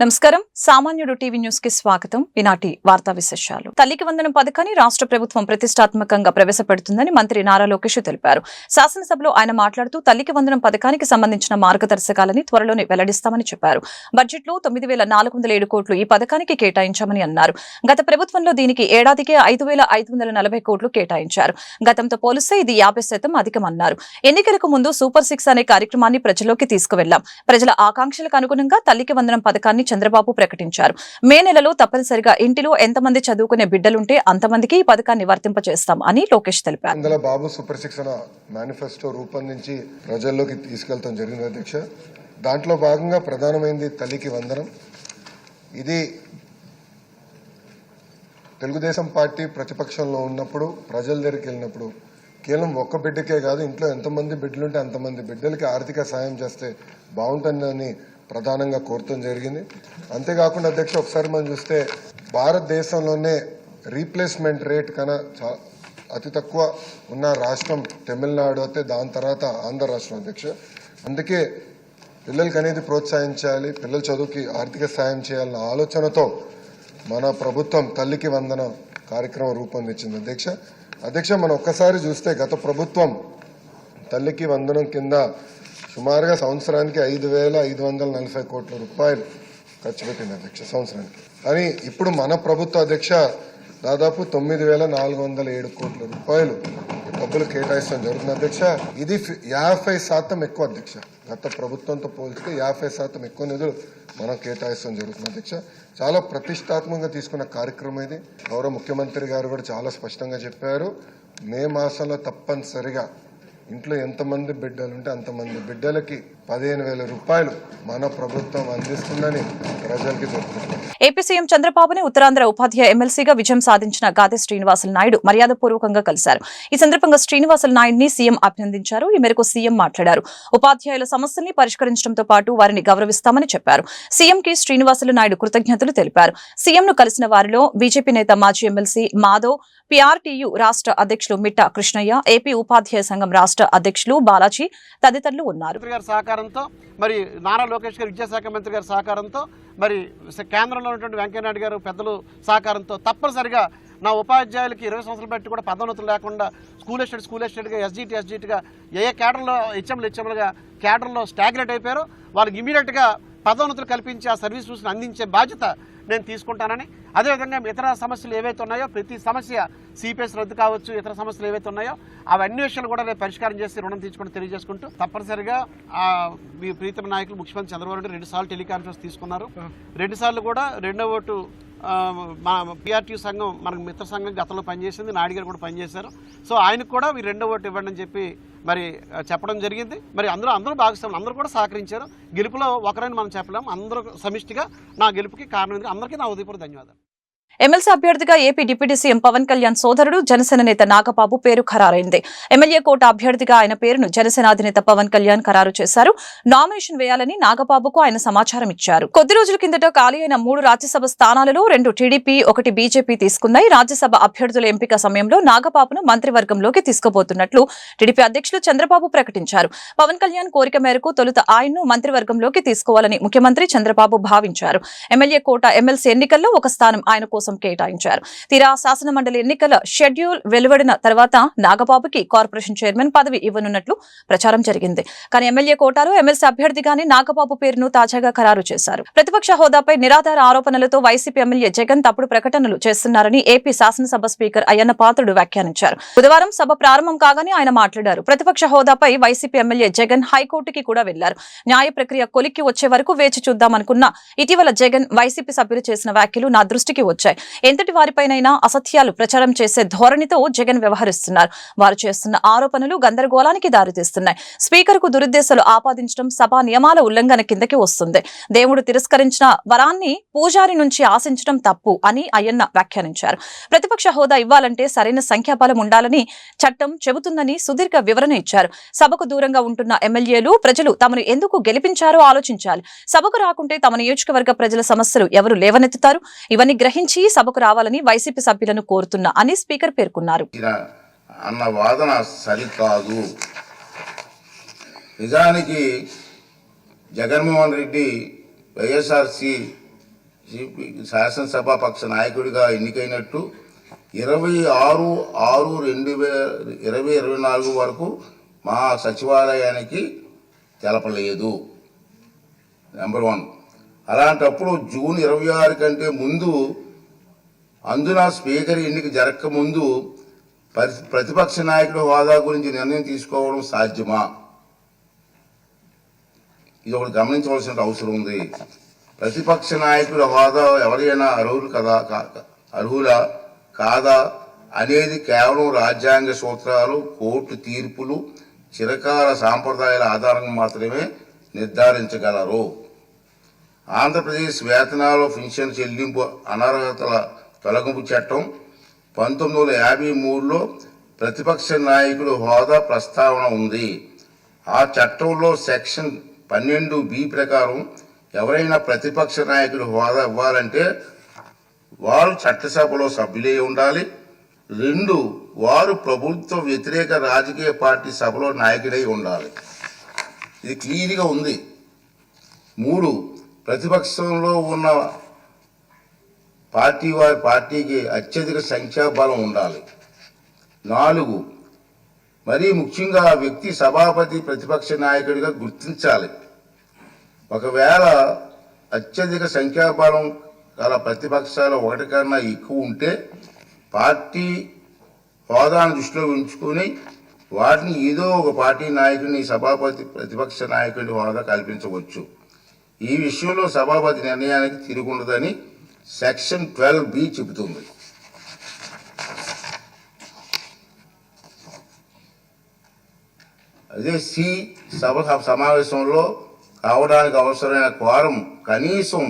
నమస్కారం. సామాన్యుడు TV news కి స్వాగతం. ఈనాటి వార్తా విశేషాలు. తల్లికి వందనం పథకాన్ని రాష్ట్ర ప్రభుత్వం ప్రతిష్టాత్మకంగా ప్రవేశపెడుతుందని మంత్రి నారా లోకేష్ తెలిపారు. శాసనసభలో ఆయన మాట్లాడుతూ తల్లికి వందనం పథకానికి సంబంధించిన మార్గదర్శకాలని త్వరలోనే వెల్లడిస్తామని చెప్పారు. బడ్జెట్లో 9,407 కోట్లు ఈ పథకానికి కేటాయించామని అన్నారు. గత ప్రభుత్వంలో దీనికి ఏడాదికే 5,540 కోట్లు కేటాయించారు. గతంతో పోలిస్తే ఇది 50% అధికమన్నారు. ఎన్నికలకు ముందు సూపర్ 6 అనే కార్యక్రమాన్ని ప్రజల్లోకి తీసుకువెళ్లాం. ప్రజల ఆకాంక్షలకు అనుగుణంగా తల్లికి వందనం పథకాన్ని చంద్రబాబు ప్రకటించారు. మే నెలలో తప్పనిసరిగా ఇంటిలో ఎంతమంది చదువుకునే బిడ్డలుంటే అంతమందికి ఈ పథకాన్ని వర్తింపజేస్తాం అని లోకేష్ తెలిపారు. బాబు సూపర్ 6 మేనిఫెస్టో రూపొందించి ప్రజల్లోకి తీసుకెళ్తాం జరిగింది అధ్యక్ష. దాంట్లో భాగంగా ప్రధానమైంది తల్లికి వందనం. ఇది తెలుగుదేశం పార్టీ ప్రతిపక్షంలో ఉన్నప్పుడు ప్రజల దగ్గరికి వెళ్ళినప్పుడు కేవలం ఒక్క బిడ్డకే కాదు, ఇంట్లో ఎంతమంది బిడ్డలుంటే అంతమంది బిడ్డలకి ఆర్థిక సాయం చేస్తే బాగుంటుందని ప్రధానంగా కోరటం జరిగింది. అంతేకాకుండా అధ్యక్ష, ఒకసారి మనం చూస్తే భారతదేశంలోనే రీప్లేస్మెంట్ రేట్ కన్నా అతి తక్కువ ఉన్న రాష్ట్రం తమిళనాడు అయితే, దాని తర్వాత ఆంధ్ర రాష్ట్రం అధ్యక్ష. అందుకే పిల్లలకి అనేది ప్రోత్సహించాలి, పిల్లల చదువుకి ఆర్థిక సాయం చేయాలన్న ఆలోచనతో మన ప్రభుత్వం తల్లికి వందన కార్యక్రమం రూపొందించింది అధ్యక్ష. మనం ఒక్కసారి చూస్తే గత ప్రభుత్వం తల్లికి వందనం కింద సుమారుగా సంవత్సరానికి 5,540 కోట్ల రూపాయలు ఖర్చు పెట్టింది అధ్యక్ష సంవత్సరానికి. కానీ ఇప్పుడు మన ప్రభుత్వ అధ్యక్ష దాదాపు 9,407 కోట్ల రూపాయలు డబ్బులు కేటాయిస్తాం జరుగుతుంది అధ్యక్ష. ఇది 50% ఎక్కువ అధ్యక్ష. గత ప్రభుత్వంతో పోల్చితే 50% ఎక్కువ నిధులు మనం కేటాయిస్తాం జరుగుతుంది అధ్యక్ష. చాలా ప్రతిష్టాత్మకంగా తీసుకున్న కార్యక్రమం ఇది. గౌరవ ముఖ్యమంత్రి గారు కూడా చాలా స్పష్టంగా చెప్పారు, మే మాసంలో తప్పనిసరిగా ఇంట్లో ఎంతమంది బిడ్డలుంటే అంతమంది బిడ్డలకి 15,000 రూపాయలు మన ప్రభుత్వం అందిస్తుందని ప్రజలకి చెప్తున్నారు. ఏపీ సీఎం చంద్రబాబుని ఉత్తరాంధ్ర ఉపాధ్యాయ ఎమ్మెల్సీగా విజయం సాధించిన గాదె శ్రీనివాసులు నాయుడు మర్యాదపూర్వకంగా కలిశారు. ఈ సందర్భంగా శ్రీనివాసులు నాయుడిని సీఎం అభినందించారు. ఈ మేరకు సీఎం మాట్లాడారు. ఉపాధ్యాయుల సమస్యల్ని పరిష్కరించడంతో పాటు వారిని గౌరవిస్తామని చెప్పారు. సీఎంకి శ్రీనివాసులు నాయుడు కృతజ్ఞతలు తెలిపారు. సీఎంను కలిసిన వారిలో బీజేపీ నేత మాజీ ఎమ్మెల్సీ మాధవ్, పీఆర్టీయూ రాష్ట్ర అధ్యక్షులు మిట్టా కృష్ణయ్య, ఏపీ ఉపాధ్యాయ సంఘం రాష్ట్ర అధ్యక్షులు బాలాజీ తదితరులు ఉన్నారు. మరి నారా లోకేష్ గారు విద్యాశాఖ మంత్రి గారి సహకారంతో, మరి కేంద్రంలో ఉన్నటువంటి వెంకయ్యనాయుడు గారు పెద్దలు సహకారంతో తప్పనిసరిగా నా ఉపాధ్యాయులకి 20 సంవత్సరాలు బట్టి కూడా పదోన్నతులు లేకుండా స్కూల్ ఎస్టేట్గా ఎస్జిటిగా ఏ కేడర్లో హెచ్ఎంలుగా కేడర్లో స్టాగ్నేట్ అయిపోయారో వాళ్ళకి ఇమీడియట్గా పదోన్నతులు కల్పించి ఆ సర్వీస్ రూల్స్ని అందించే బాధ్యత నేను తీసుకుంటానని, అదేవిధంగా ఇతర సమస్యలు ఏవైతే ఉన్నాయో ప్రతి సమస్య సిపిఎస్ రద్దు కావచ్చు, ఇతర సమస్యలు ఏవైతే ఉన్నాయో అవన్నీ విషయాలు కూడా నేను పరిష్కారం చేసి రుణం తీసుకుంటూ తెలియజేసుకుంటూ తప్పనిసరిగా మీ ప్రీతమ నాయకులు ముఖ్యమంత్రి చంద్రబాబు నాయుడు 2 సార్లు టెలికాన్ఫరెన్స్ తీసుకున్నారు. 2 సార్లు కూడా రెండో ఓటు మా పీఆర్టీ సంఘం మనకు మిత్ర సంఘం గతంలో పనిచేసింది, నాయుడు గారు కూడా పనిచేశారు. సో ఆయనకు కూడా మీరు 2వ ఓటు ఇవ్వండి అని చెప్పి మరి చెప్పడం జరిగింది. మరి అందరూ భాగస్వాములు, అందరూ కూడా సహకరించారు. గెలుపులో ఒకరైనా మనం చెప్పలేము, అందరూ సమిష్టిగా నా గెలుపుకి కారణం. అందరికీ నా ఉదయపూర్వక ధన్యవాదాలు. ఎమ్మెల్సీ అభ్యర్థిగా ఏపీ డిప్యూటీ సీఎం పవన్ కళ్యాణ్ సోదరుడు జనసేన నేత నాగబాబు పేరు ఖరారైంది. ఎమ్మెల్యే కోట అభ్యర్థిగా ఆయన పేరును జనసేన అధినేత పవన్ కళ్యాణ్ ఖరారు చేశారు. నామినేషన్ వేయాలని నాగబాబుకు ఆయన సమాచారం ఇచ్చారు. కొద్ది రోజుల కిందట ఖాళీ అయిన 3 రాజ్యసభ స్థానాలలో 2 టీడీపీ, 1 బీజేపీ తీసుకున్నాయి. రాజ్యసభ అభ్యర్థుల ఎంపిక సమయంలో నాగబాబును మంత్రివర్గంలోకి తీసుకుపోతున్నట్లు టీడీపీ అధ్యక్షులు చంద్రబాబు ప్రకటించారు. పవన్ కళ్యాణ్ కోరిక మేరకు తొలుత ఆయన్ను మంత్రివర్గంలోకి తీసుకోవాలని ముఖ్యమంత్రి చంద్రబాబు భావించారు. ఎమ్మెల్యే కోట ఎమ్మెల్సీ ఎన్నికల్లో ఒక స్థానం ఆయన కోసం కేటాయించారు. తీరా శాసనమండలి ఎన్నికల షెడ్యూల్ వెలువడిన తర్వాత నాగబాబుకి కార్పొరేషన్ చైర్మన్ పదవి ఇవ్వనున్నట్లు ప్రచారం జరిగింది. కానీ ఎమ్మెల్యే కోటాలో ఎమ్మెల్సీ అభ్యర్థిగానే నాగబాబు పేరును తాజాగా ఖరారు చేశారు. ప్రతిపక్ష హోదాపై నిరాధార ఆరోపణలతో వైసీపీ ఎమ్మెల్యే జగన్ తప్పుడు ప్రకటనలు చేస్తున్నారని ఏపీ శాసనసభ స్పీకర్ అయ్యన్న పాత్రుడు వ్యాఖ్యానించారు. బుధవారం సభ ప్రారంభం కాగానే ఆయన మాట్లాడారు. ప్రతిపక్ష హోదాపై వైసీపీ ఎమ్మెల్యే జగన్ హైకోర్టుకి కూడా వెళ్లారు. న్యాయ ప్రక్రియ కొలిక్కి వచ్చే వరకు వేచి చూద్దామనుకున్నా ఇటీవల జగన్ వైసీపీ సభ్యులు చేసిన వ్యాఖ్యలు నా దృష్టికి వచ్చాయి. ఎంతటి వారిపైనైనా అసత్యాలు ప్రచారం చేసే ధోరణితో జగన్ వ్యవహరిస్తున్నారు. వారు చేస్తున్న ఆరోపణలు గందరగోళానికి దారితీస్తున్నాయి. స్పీకర్కు దురుద్దేశాలు ఆపాదించడం సభా నియమాల ఉల్లంఘన కిందకి వస్తుంది. దేవుడు తిరస్కరించిన వరాన్ని పూజారి నుంచి ఆశించడం తప్పు అని అయ్యన్న వ్యాఖ్యానించారు. ప్రతిపక్ష హోదా ఇవ్వాలంటే సరైన సంఖ్యాబలం ఉండాలని చట్టం చెబుతుందని సుదీర్ఘ వివరణ ఇచ్చారు. సభకు దూరంగా ఉంటున్న ఎమ్మెల్యేలు ప్రజలు తమను ఎందుకు గెలిపించారో ఆలోచించాలి. సభకు రాకుంటే తమ నియోజకవర్గ ప్రజల సమస్యలు ఎవరు లేవనెత్తుతారు? ఇవన్నీ గ్రహించి సభకు రావాలని వైసీపీ సభ్యులను కోరుతున్నా అని స్పీకర్ పేర్కొన్నారు. అన్న వాదన సరికాదు. నిజానికి జగన్మోహన్ రెడ్డి వైఎస్ఆర్సీ శాసనసభాపక్ష నాయకుడిగా ఎన్నికైనట్టు 26/6/2024 వరకు మా సచివాలయానికి తెలపలేదు. నెంబర్ 1. అలాంటప్పుడు జూన్ 26 కంటే ముందు, అందున స్పీకర్ ఎన్నిక జరగక ముందు ప్రతిపక్ష నాయకుడి హోదా గురించి నిర్ణయం తీసుకోవడం సాధ్యమా? ఇది ఒకటి గమనించవలసిన అవసరం ఉంది. ప్రతిపక్ష నాయకుడి హోదా ఎవరైనా అర్హులా కాదా అనేది కేవలం రాజ్యాంగ సూత్రాలు, కోర్టు తీర్పులు, చిరకాల సాంప్రదాయాల ఆధారంగా మాత్రమే నిర్ధారించగలరు. ఆంధ్రప్రదేశ్ వేతనాలు, పెన్షన్ చెల్లింపు అనర్హతల తొలగింపు చట్టం 1953లో ప్రతిపక్ష నాయకుడి హోదా ప్రస్తావన ఉంది. ఆ చట్టంలో సెక్షన్ 12B ప్రకారం ఎవరైనా ప్రతిపక్ష నాయకుడి హోదా ఇవ్వాలంటే వారు చట్టసభలో సభ్యులై ఉండాలి. 2, వారు ప్రభుత్వ వ్యతిరేక రాజకీయ పార్టీ సభలో నాయకుడై ఉండాలి. ఇది క్లియర్గా ఉంది. 3, ప్రతిపక్షంలో ఉన్న వారి పార్టీకి అత్యధిక సంఖ్యాబలం ఉండాలి. 4, మరీ ముఖ్యంగా ఆ వ్యక్తి సభాపతి ప్రతిపక్ష నాయకుడిగా గుర్తించాలి. ఒకవేళ అత్యధిక సంఖ్యాబలం గల ప్రతిపక్షాలు ఒకటి కన్నా ఎక్కువ ఉంటే పార్టీ హోదాను దృష్టిలో ఉంచుకొని వాటిని ఏదో ఒక పార్టీ నాయకుడిని సభాపతి ప్రతిపక్ష నాయకుడి హోదా కల్పించవచ్చు. ఈ విషయంలో సభాపతి నిర్ణయానికి తిరుగుండదని సెక్షన్ 12B చెబుతుంది. అదే సభ సమావేశంలో కావడానికి అవసరమైన క్వారం కనీసం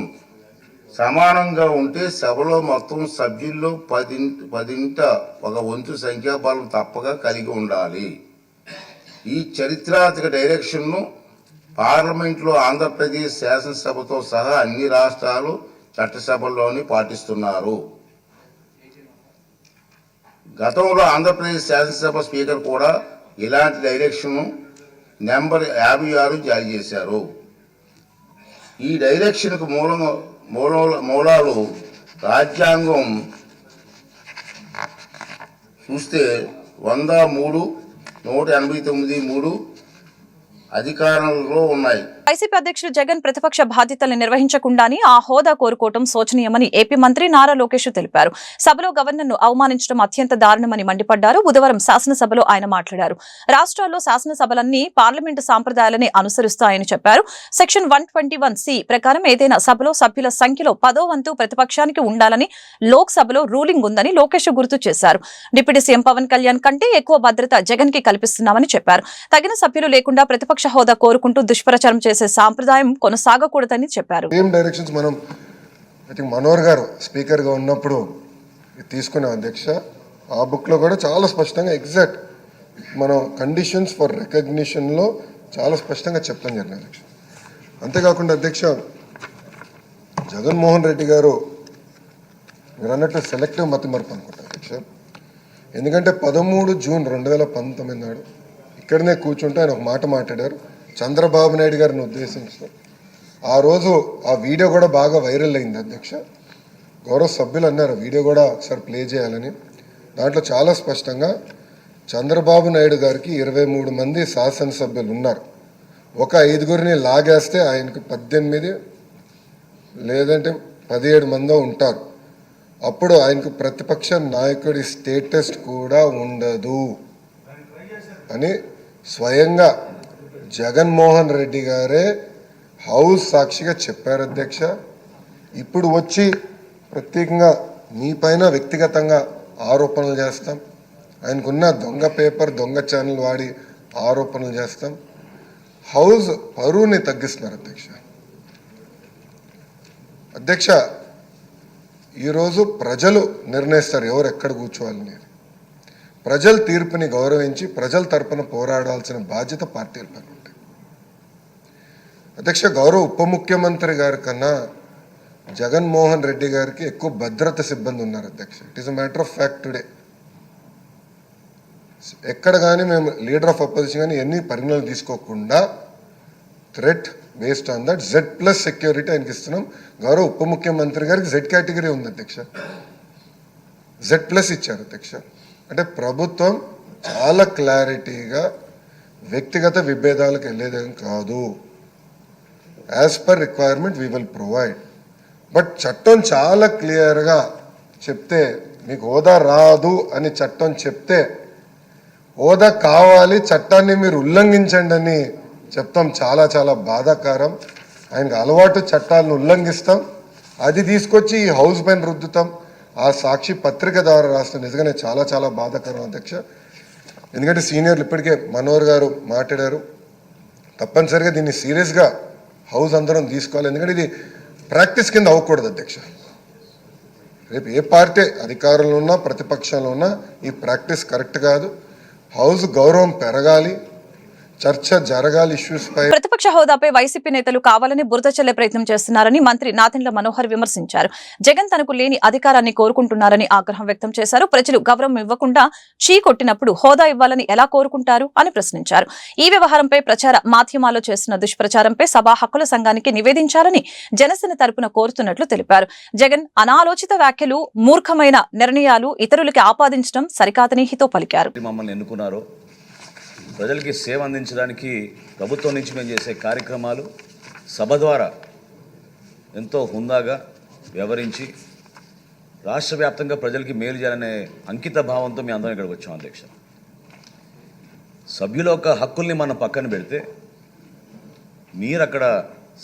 సమానంగా ఉంటే సభలో మొత్తం సభ్యుల్లో 10ంట ఒక వంతు సంఖ్యాబలం తప్పక కలిగి ఉండాలి. ఈ చరిత్రాత్మక డైరెక్షన్ను పార్లమెంట్లో ఆంధ్రప్రదేశ్ శాసనసభతో సహా అన్ని రాష్ట్రాలు చట్టసభల్లోని పాటిస్తున్నారు. గతంలో ఆంధ్రప్రదేశ్ శాసనసభ స్పీకర్ కూడా ఇలాంటి డైరెక్షన్ నెంబర్ 56 జారీ చేశారు. ఈ డైరెక్షన్కు మూలాలు రాజ్యాంగం చూస్తే 103, 189(3) అధికారంలో ఉన్నాయి. వైసీపీ అధ్యక్షుడు జగన్ ప్రతిపక్ష బాధ్యతలు నిర్వహించకుండానే ఆ హోదా కోరుకోవడం శోచనీయమని ఏపీ మంత్రి నారా లోకేష్ తెలిపారు. సభలో గవర్నర్ను అవమానించడం అత్యంత దారుణమని మండిపడ్డారు. బుధవారం శాసనసభలో ఆయన మాట్లాడారు. రాష్ట్రాల్లో శాసనసభలన్నీ పార్లమెంటు సాంప్రదాయాలని అనుసరిస్తాయని చెప్పారు. సెక్షన్ 121C ప్రకారం ఏదైనా సభలో సభ్యుల సంఖ్యలో 10వ వంతు ప్రతిపక్షానికి ఉండాలని లోక్ సభలో రూలింగ్ ఉందని లోకేష్ గుర్తు చేశారు. డిప్యూటీ సీఎం పవన్ కళ్యాణ్ కంటే ఎక్కువ భద్రత జగన్ కి కల్పిస్తున్నామని చెప్పారు. తగిన సభ్యులు లేకుండా ప్రతిపక్ష హోదా కోరుకుంటూ దుష్ప్రచారం చేసే సాంప్రదాయం కొనసాగకూడదని చెప్పారు. సేమ్ డైరెక్షన్స్ మనం మనోహర్ గారు స్పీకర్ గా ఉన్నప్పుడు తీసుకున్న అధ్యక్ష ఆ బుక్ లో కూడా చాలా స్పష్టంగా ఎగ్జాక్ట్ మనం కండిషన్స్ ఫర్ రికగ్నిషన్ లో చాలా స్పష్టంగా చెప్తాం జరిగింది అధ్యక్ష. అంతేకాకుండా అధ్యక్ష జగన్మోహన్ రెడ్డి గారు మీరు అన్నట్టు సెలెక్టివ్ మతిమరుపు అనుకుంటా అధ్యక్ష. ఎందుకంటే 13 జూన్ 2019 నాడు ఇక్కడనే కూర్చుంటే ఆయన ఒక మాట మాట్లాడారు చంద్రబాబు నాయుడు గారిని ఉద్దేశించి. ఆ రోజు ఆ వీడియో కూడా బాగా వైరల్ అయింది అధ్యక్ష. గౌరవ సభ్యులు అన్నారు వీడియో కూడా ఒకసారి ప్లే చేయాలని. దాంట్లో చాలా స్పష్టంగా చంద్రబాబు నాయుడు గారికి 23 మంది శాసనసభ్యులు ఉన్నారు. ఒక 5గురిని లాగేస్తే ఆయనకు 18 లేదంటే 17 మందో ఉంటారు. అప్పుడు ఆయనకు ప్రతిపక్ష నాయకుడి స్టేటస్ కూడా ఉండదు అని స్వయంగా జగన్మోహన్ రెడ్డి గారే హౌస్ సాక్షిగా చెప్పారు అధ్యక్ష. ఇప్పుడు వచ్చి ప్రత్యేకంగా మీ పైన వ్యక్తిగతంగా ఆరోపణలు చేస్తాం, ఆయనకున్న దొంగ పేపర్ దొంగ ఛానల్ వాడి ఆరోపణలు చేస్తాం. హౌస్ పరువుని తగ్గిస్తున్నారు అధ్యక్ష. అధ్యక్ష ఈరోజు ప్రజలు నిర్ణయిస్తారు ఎవరు ఎక్కడ కూర్చోవాలని. ప్రజల తీర్పుని గౌరవించి ప్రజల తరపున పోరాడాల్సిన బాధ్యత పార్టీల పైన ఉంటాయి అధ్యక్ష. గౌరవ ఉప ముఖ్యమంత్రి గారి కన్నా జగన్మోహన్ రెడ్డి గారికి ఎక్కువ భద్రత సిబ్బంది ఉన్నారు అధ్యక్ష. It is a matter of fact today. ఎక్కడ కానీ మేము లీడర్ ఆఫ్ అపోజిషన్ కానీ ఎన్ని పరిగణనలు తీసుకోకుండా threat based on that Z+ security ఆయనకి ఇస్తున్నాం. గౌరవ ఉప ముఖ్యమంత్రి గారికి జెడ్ కేటగిరీ ఉంది అధ్యక్ష, Z+ ఇచ్చారు అధ్యక్ష. అంటే ప్రభుత్వం చాలా క్లారిటీగా వ్యక్తిగత విభేదాలకు వెళ్ళేదేం కాదు. As per requirement we will provide. But చట్టం చాలా క్లియర్గా చెప్తే, మీకు హోదా రాదు అని చట్టం చెప్తే హోదా కావాలి, చట్టాన్ని మీరు ఉల్లంఘించండి అని చెప్తాం. చాలా చాలా బాధాకరం. ఆయనకు అలవాటు చట్టాలను ఉల్లంఘిస్తాం, అది తీసుకొచ్చి ఈ హౌస్ పైన రుద్దుతాం. ఆ సాక్షి పత్రిక ద్వారా రాసిన నిజంగానే చాలా చాలా బాధాకరం అధ్యక్ష. ఎందుకంటే సీనియర్లు ఇప్పటికే మనోహర్ గారు మాట్లాడారు. తప్పనిసరిగా దీన్ని సీరియస్గా హౌస్ అందరం తీసుకోవాలి. ఎందుకంటే ఇది ప్రాక్టీస్ కింద అవ్వకూడదు అధ్యక్ష. రేపు ఏ పార్టీ అధికారంలో ఉన్నా ప్రతిపక్షంలో ఉన్నా ఈ ప్రాక్టీస్ కరెక్ట్ కాదు. హౌస్ గౌరవం పెరగాలి, చర్చ జరగాలి ఇష్యూస్ పై. ప్రతిపక్ష హోదాపై వైసీపీ నేతలు కావాలని బురద చల్లే ప్రయత్నం చేస్తున్నారని మంత్రి నాదెండ్ల మనోహర్ విమర్శించారు. జగన్ తనకు లేని అధికారాన్ని కోరుకుంటున్నారని ఆగ్రహం వ్యక్తం చేశారు. ప్రజలు గౌరవం ఇవ్వకుండా చీ కొట్టినప్పుడు హోదా ఇవ్వాలని ఎలా కోరుకుంటారు అని ప్రశ్నించారు. ఈ వ్యవహారంపై ప్రచార మాధ్యమాల్లో చేస్తున్న దుష్ప్రచారంపై సభా హక్కుల సంఘానికి నివేదించాలని జనసేన తరపున కోరుతున్నట్లు తెలిపారు. జగన్ అనాలోచిత వ్యాఖ్యలు, మూర్ఖమైన నిర్ణయాలు ఇతరులకి ఆపాదించడం సరికాదని హితో పలికారు. మమ్మల్ని ఎన్నుకున్నారో ప్రజలకి సేవ అందించడానికి ప్రభుత్వం నుంచి మేము చేసే కార్యక్రమాలు సభ ద్వారా ఎంతో హుందాగా వ్యవహరించి రాష్ట్ర వ్యాప్తంగా ప్రజలకి మేలు చేయాలనే అంకిత భావంతో మేము అందరం ఇక్కడికి వచ్చాం అధ్యక్ష. సభ్యుల యొక్క హక్కుల్ని మనం పక్కన పెడితే మీరు అక్కడ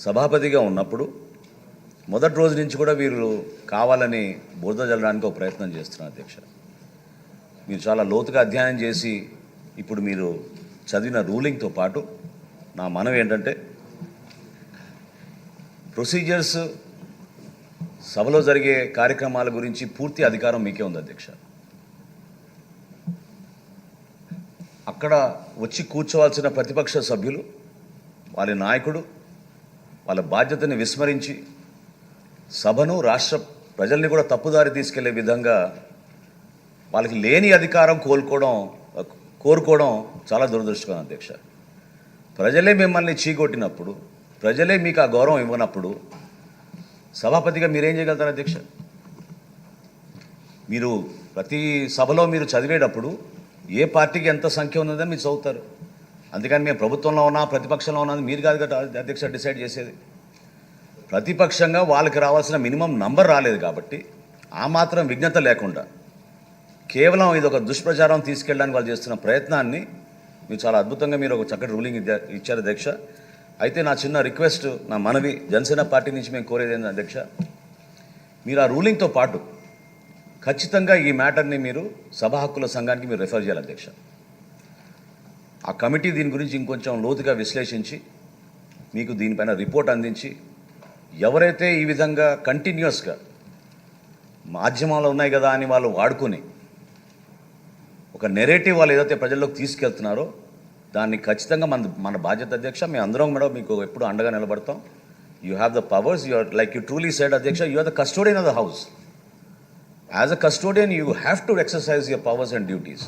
సభాపతిగా ఉన్నప్పుడు మొదటి రోజు నుంచి కూడా వీరు కావాలని బురద జల్లడానికి ఒక ప్రయత్నం చేస్తున్నారు అధ్యక్ష. మీరు చాలా లోతుగా అధ్యయనం చేసి ఇప్పుడు మీరు చదివిన రూలింగ్తో పాటు నా మనవి ఏంటంటే, ప్రొసీజర్స్ సభలో జరిగే కార్యక్రమాల గురించి పూర్తి అధికారం మీకే ఉంది అధ్యక్ష. అక్కడ వచ్చి కూర్చోవాల్సిన ప్రతిపక్ష సభ్యులు వాళ్ళ నాయకుడు వాళ్ళ బాధ్యతని విస్మరించి సభను రాష్ట్ర ప్రజల్ని కూడా తప్పుదారి తీసుకెళ్లే విధంగా వాళ్ళకి లేని అధికారం కోరుకోవడం చాలా దురదృష్టకరం అధ్యక్ష. ప్రజలే మిమ్మల్ని చీకొట్టినప్పుడు, ప్రజలే మీకు ఆ గౌరవం ఇవ్వనప్పుడు సభాపతిగా మీరేం చేయగలుగుతారు అధ్యక్ష? మీరు ప్రతి సభలో మీరు చదివేటప్పుడు ఏ పార్టీకి ఎంత సంఖ్య ఉన్నదని మీరు చదువుతారు. అందుకని మేము ప్రభుత్వంలో ఉన్నా ప్రతిపక్షంలో ఉన్నది మీరు కాదు కదా అధ్యక్ష డిసైడ్ చేసేది. ప్రతిపక్షంగా వాళ్ళకి రావాల్సిన మినిమం నంబర్ రాలేదు కాబట్టి ఆ మాత్రం విజ్ఞత లేకుండా కేవలం ఇది ఒక దుష్ప్రచారం తీసుకెళ్ళడానికి వాళ్ళు చేస్తున్న ప్రయత్నాన్ని మీరు చాలా అద్భుతంగా మీరు ఒక చక్కటి రూలింగ్ ఇచ్చారు అధ్యక్ష. అయితే నా చిన్న రిక్వెస్ట్, నా మనవి జనసేన పార్టీ నుంచి మేము కోరేది ఏంటంటే అధ్యక్ష, మీరు ఆ రూలింగ్తో పాటు ఖచ్చితంగా ఈ మ్యాటర్ని మీరు సభా హక్కుల సంఘానికి మీరు రెఫర్ చేయాలి అధ్యక్ష. ఆ కమిటీ దీని గురించి ఇంకొంచెం లోతుగా విశ్లేషించి మీకు దీనిపైన రిపోర్ట్ అందించి, ఎవరైతే ఈ విధంగా కంటిన్యూస్గా మాధ్యమాలు ఉన్నాయి కదా అని వాళ్ళు వాడుకొని ఒక నెరేటివ్ వాళ్ళు ఏదైతే ప్రజల్లోకి తీసుకెళ్తున్నారో దాన్ని ఖచ్చితంగా మన బాధ్యత అధ్యక్ష. మేము అందరం కూడా మీకు ఎప్పుడు అండగా నిలబడతాం. You have the powers, you are like you truly said అధ్యక్ష, you are the custodian of the house. As a custodian you have to exercise your powers and duties.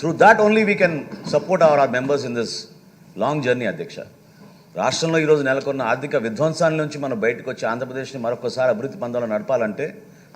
Through that only we can support our members in this long journey అధ్యక్ష. రాష్ట్రంలో ఈరోజు నెలకొన్న ఆర్థిక విధ్వంసాల నుంచి మనం బయటకు వచ్చి ఆంధ్రప్రదేశ్ని మరొకసారి అభివృద్ధి పందాలు నడపాలంటే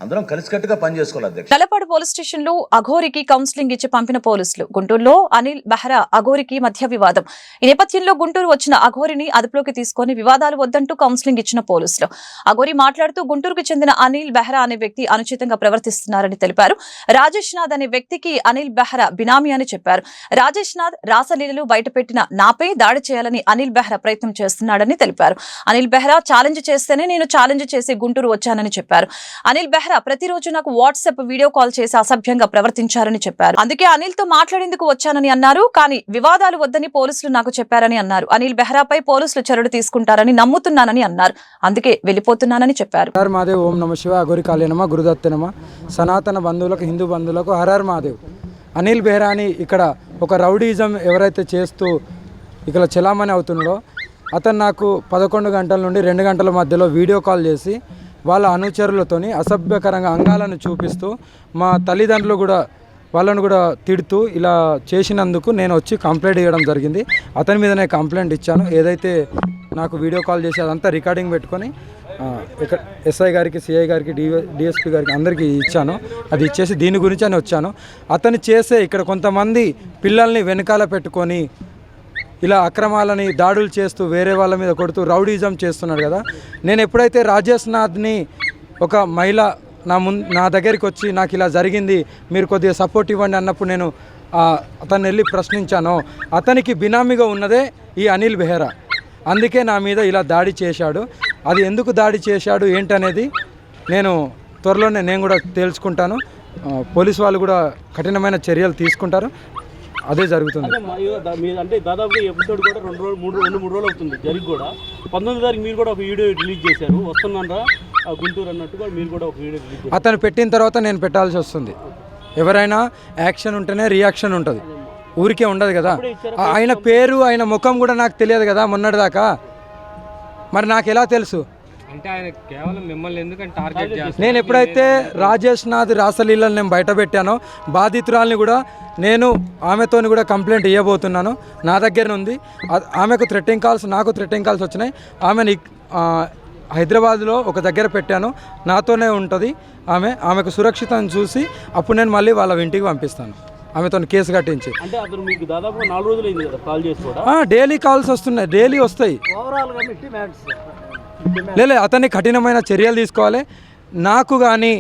అందరం కలిసికట్టుగా పనిచేసుకోవాలి అధ్యక్ష. తలపాడు పోలీస్ స్టేషన్ లో అఘోరికి కౌన్సిలింగ్ ఇచ్చి పంపిన పోలీసులు. గుంటూరులో అనిల్ బెహ్రా అఘోరికి మధ్య వివాదం. ఈ నేపథ్యంలో గుంటూరు వచ్చిన అఘోరిని అదుపులోకి తీసుకుని వివాదాలు వద్దంటూ కౌన్సిలింగ్ ఇచ్చిన పోలీసులు. అఘోరి మాట్లాడుతూ గుంటూరుకు చెందిన అనిల్ బెహ్రా అనే వ్యక్తి అనుచితంగా ప్రవర్తిస్తున్నారని తెలిపారు. రాజేష్ నాథ్ అనే వ్యక్తికి అనిల్ బెహ్రా బినామీ అని చెప్పారు. రాజేష్ నాథ్ రాసలీలలు బయటపెట్టిన నాపై దాడి చేయాలని అనిల్ బెహ్రా ప్రయత్నం చేస్తున్నాడని తెలిపారు. అనిల్ బెహ్రా ఛాలెంజ్ చేస్తేనే నేను ఛాలెంజ్ చేసి గుంటూరు వచ్చానని చెప్పారు. అనిల్ బెహ్రా ప్రతిరోజు నాకు వాట్సాప్ వీడియో కాల్ చేసి అసభ్యంగా ప్రవర్తించారని చెప్పారు. అందుకే అనిల్ తో మాట్లాడేందుకు వచ్చానని అన్నారు. కానీ వివాదాలు వద్దని పోలీసులు నాకు చెప్పారని అన్నారు. అనిల్ బెహ్రాపై పోలీసులు చర్యలు తీసుకుంటారని నమ్ముతున్నానని అన్నారు. అందుకే వెళ్లిపోతున్నానని చెప్పారు. హర్ మహాదేవ్, ఓం నమ శివ, అఘోరి కాళీనమ, గురుదత్తనమ, సనాతన బంధువులకు హిందూ బంధువులకు హర్ మహాదేవ్. అనిల్ బెహ్రా అని ఇక్కడ ఒక రౌడీజం ఎవరైతే చేస్తూ ఇక్కడ చలామణి అవుతున్నాడో అతను నాకు 11 గంటల నుండి 2 గంటల మధ్యలో వీడియో కాల్ చేసి వాళ్ళ అనుచరులతోని అసభ్యకరంగా అంగాలను చూపిస్తూ మా తల్లిదండ్రులు కూడా వాళ్ళను కూడా తిడుతూ ఇలా చేసినందుకు నేను వచ్చి కంప్లైంట్ ఇవ్వడం జరిగింది. అతని మీదనే కంప్లైంట్ ఇచ్చాను. ఏదైతే నాకు వీడియో కాల్ చేసి అదంతా రికార్డింగ్ పెట్టుకొని ఇక్కడ ఎస్ఐ గారికి, సిఐ గారికి, డిఎస్పీ గారికి అందరికీ ఇచ్చాను. అది ఇచ్చేసి దీని గురించి అని వచ్చాను. అతను చేసే ఇక్కడ కొంతమంది పిల్లల్ని వెనకాల పెట్టుకొని ఇలా అక్రమాలని దాడులు చేస్తూ వేరే వాళ్ళ మీద కొడుతూ రౌడీజం చేస్తున్నాడు కదా. నేను ఎప్పుడైతే రాజేష్ నాథ్ని ఒక మహిళ నా దగ్గరికి వచ్చి నాకు ఇలా జరిగింది, మీరు కొద్దిగా సపోర్ట్ ఇవ్వండి అన్నప్పుడు నేను అతన్ని వెళ్ళి ప్రశ్నించాను. అతనికి బినామీగా ఉన్నదే ఈ అనిల్ బెహ్రా. అందుకే నా మీద ఇలా దాడి చేశాడు. అది ఎందుకు దాడి చేశాడు ఏంటనేది నేను త్వరలోనే నేను కూడా తెలుసుకుంటాను. పోలీసు వాళ్ళు కూడా కఠినమైన చర్యలు తీసుకుంటారు. అదే జరుగుతుంది. అంటే దాదాపుగా ఎపిసోడ్ కూడా 2-3 రోజులు అవుతుంది జరిగి కూడా. 19వ తారీఖు మీరు కూడా ఒక వీడియో రిలీజ్ చేశారు, వస్తున్నారా గుంటూరు అన్నట్టుగా మీరు కూడా ఒక వీడియో రిలీజ్ చేశారు. అతను పెట్టిన తర్వాత నేను పెట్టాల్సి వస్తుంది. ఎవరైనా యాక్షన్ ఉంటేనే రియాక్షన్ ఉంటుంది, ఊరికే ఉండదు కదా. ఆయన పేరు ఆయన ముఖం కూడా నాకు తెలియదు కదా మొన్నటిదాకా. మరి నాకు ఎలా తెలుసు? అంటే ఆయన కేవలం మిమ్మల్ని ఎందుకంటే టార్గెట్ చేస్తారు. నేను ఎప్పుడైతే రాజేష్ నాథ్ రాసలీలను నేను బయట పెట్టానో, బాధితురాల్ని కూడా నేను ఆమెతోని కూడా కంప్లైంట్ ఇవ్వబోతున్నాను. నా దగ్గర ఉంది. ఆమెకు థ్రెట్టింగ్ కాల్స్, నాకు థ్రెట్టింగ్ కాల్స్ వచ్చినాయి. ఆమెను హైదరాబాద్లో ఒక దగ్గర పెట్టాను, నాతోనే ఉంటుంది ఆమెకు సురక్షితం చూసి అప్పుడు నేను మళ్ళీ వాళ్ళ ఇంటికి పంపిస్తాను, ఆమెతో కేసు కట్టించి. అంటే అతను మీకు దాదాపు 4 రోజులు అయింది కదా కాల్ చేసి కూడా? డైలీ కాల్స్ వస్తున్నాయి, డైలీ వస్తాయి. లేదు, అతన్ని కఠినమైన చర్యలు తీసుకోవాలి. నాకు కానీ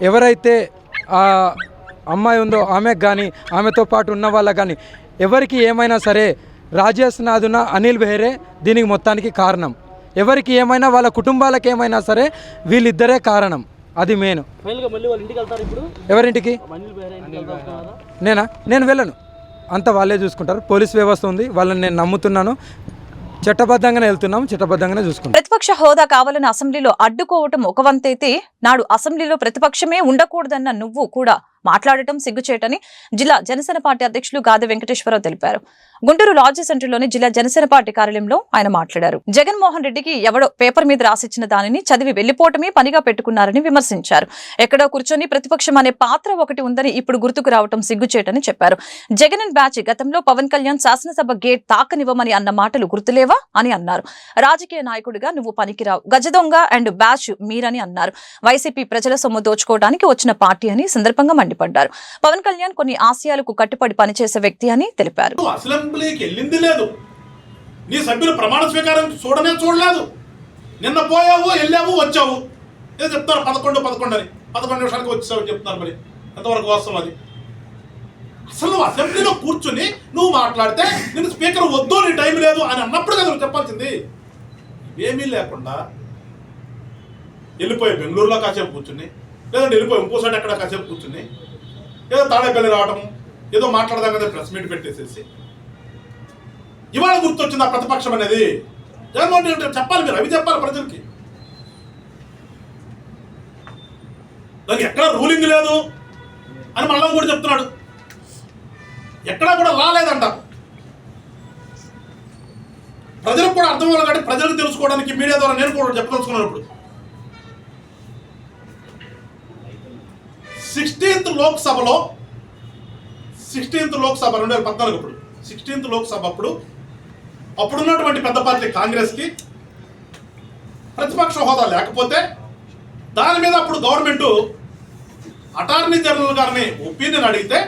ఎవరైతే ఆ అమ్మాయి ఉందో ఆమెకు కానీ, ఆమెతో పాటు ఉన్న వాళ్ళకి కానీ ఎవరికి ఏమైనా సరే రాజేష్ నాథున అనిల్ బెహ్రే దీనికి మొత్తానికి కారణం. ఎవరికి ఏమైనా వాళ్ళ కుటుంబాలకు ఏమైనా సరే వీళ్ళిద్దరే కారణం. అది మెయిన్. మళ్ళీ వాళ్ళ ఇంటికి వెళ్తారు ఇప్పుడు? ఎవరింటికి? నేను వెళ్ళను, అంతా వాళ్ళే చూసుకుంటారు. పోలీస్ వ్యవస్థ ఉంది, వాళ్ళని నేను నమ్ముతున్నాను. చట్టబద్ధంగానే వెళ్తున్నాం, చట్టబద్ధంగానే చూసుకుంటాం. ప్రతిపక్ష హోదా కావాలని అసెంబ్లీలో అడ్డుకోవటం ఒక వంతైతే, నాడు అసెంబ్లీలో ప్రతిపక్షమే ఉండకూడదన్న నువ్వు కూడా మాట్లాడటం సిగ్గుచేటని జిల్లా జనసేన పార్టీ అధ్యక్షులు గాదె వెంకటేశ్వరరావు తెలిపారు. గుంటూరు లాడ్జీ సెంటర్లోని జిల్లా జనసేన పార్టీ కార్యాలయంలో ఆయన మాట్లాడారు. జగన్మోహన్ రెడ్డికి ఎవడో పేపర్ మీద రాసిచ్చిన దానిని చదివి వెళ్లిపోవటమే పనిగా పెట్టుకున్నారని విమర్శించారు. ఎక్కడో కూర్చొని ప్రతిపక్షం అనే పాత్ర ఒకటి ఉందని ఇప్పుడు గుర్తుకు రావటం సిగ్గుచేటని చెప్పారు. జగన్ అండ్ బ్యాచ్ గతంలో పవన్ కళ్యాణ్ శాసనసభ గేట్ తాకనివ్వమని అన్న మాటలు గుర్తులేవా అని అన్నారు. రాజకీయ నాయకుడిగా నువ్వు పనికిరావు, గజదొంగ అండ్ బ్యాచ్ మీరని అన్నారు. వైసీపీ ప్రజల సొమ్ము దోచుకోవడానికి వచ్చిన పార్టీ అని సందర్భంగా మండిపడ్డారు. పవన్ కళ్యాణ్ కొన్ని ఆశయాలకు కట్టుబడి పనిచేసే వ్యక్తి అని తెలిపారు. అసెంబ్లీకి వెళ్ళింది లేదు, నీ సభ్యులు ప్రమాణ స్వీకారం చూడలేదు. నిన్న పోయావు, వెళ్ళావు, వచ్చావు, ఏదో చెప్తారు 11 అని 11 నిమిషాలకి వచ్చావు చెప్తున్నారు. మరి ఎంతవరకు వాస్తవం అది? అసలు నువ్వు అసెంబ్లీలో కూర్చుని నువ్వు మాట్లాడితే నేను స్పీకర్ వద్దు, నీ టైం లేదు అని అన్నప్పుడు కదా నువ్వు చెప్పాల్సింది. ఏమీ లేకుండా వెళ్ళిపోయి బెంగళూరులో కాసేపు కూర్చుని, లేదంటే వెళ్ళిపోయి ఇంకోసారి ఎక్కడ కాసేపు కూర్చుని, ఏదో తాడేపల్లి రావడం, ఏదో మాట్లాడదాం కదా ప్రెస్ మీట్ పెట్టేసేసి ఇవాళ గుర్తొచ్చింది ఆ ప్రతిపక్షం అనేది. జగన్మోహన్ రెడ్డి చెప్పాలి, మీరు అవి చెప్పాలి ప్రజలకి. దానికి ఎక్కడా రూలింగ్ లేదు అని మళ్ళీ కూడా చెప్తున్నాడు. ఎక్కడా కూడా రాలేదంట. ప్రజలకు కూడా అర్థం అవ్వాలి కాబట్టి ప్రజలకు తెలుసుకోవడానికి మీడియా ద్వారా నేను కూడా చెప్పదలుచుకున్నాను. ఇప్పుడు 16th లోక్సభలో 2014 ఇప్పుడు 16th లోక్సభ అప్పుడున్నటువంటి పెద్ద పార్టీ కాంగ్రెస్కి ప్రతిపక్ష హోదా లేకపోతే దాని మీద అప్పుడు గవర్నమెంట్ అటార్నీ జనరల్ గారిని ఒపీనియన్ అడిగితే